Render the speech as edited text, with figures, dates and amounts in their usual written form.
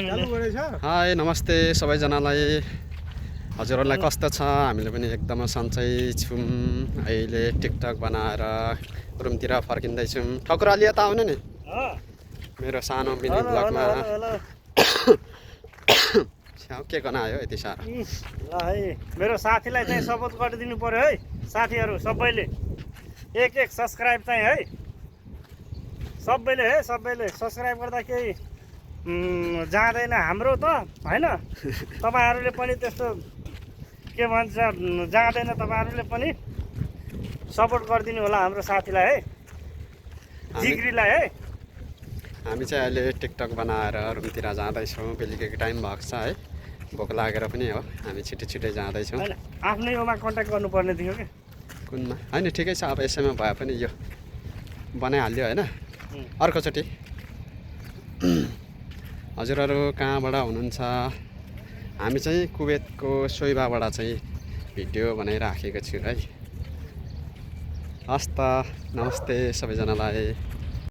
High नमस्ते सबैजनालाई। हजुरहरूलाई कस्तो छ? हामीले पनि एकदमै सन्चै छौँ। अहिले टिकटक बनाएर रुमतिर फर्किँदैछौँ। ठकुर अलि यता आउनु नि मेरो सानो मिनी ब्लगमा। के गर्न आयो यति साह्रो? ल है मेरो साथीलाई चाहिँ सपोर्ट गरिदिनु पर्यो है साथीहरू सबैले। एक सब्सक्राइब चाहिँ है सबैले सब्सक्राइब गर्दा केही जाँदैन हाम्रो त हैन। तपाईहरुले पनि त्यस्तो के भन्छ जाँदैन, तपाईहरुले पनि सपोर्ट गरिदिनु होला हाम्रो साथीलाई है, जिग्रीलाई है। हामी चाहिँ अहिले टिकटक बनाएर रुमतिर जाँदैछौँ। बेलुकीको टाइम भएको छ है, भोक लागेर पनि हो हामी छिटै जाँदैछौँ। आफ्नै योमा कन्ट्याक्ट गर्नुपर्ने थियो के कुनमा हैन, ठिकै छ। अब यसैमा भए पनि यो बनाइहाल्यो हैन। अर्कोचोटि हजुरहरू कहाँबाट हुनुहुन्छ? हामी चाहिँ कुवेतको सोइबाबाट चाहिँ भिडियो बनाइराखेको छु है। हस् त, नमस्ते सबैजनालाई।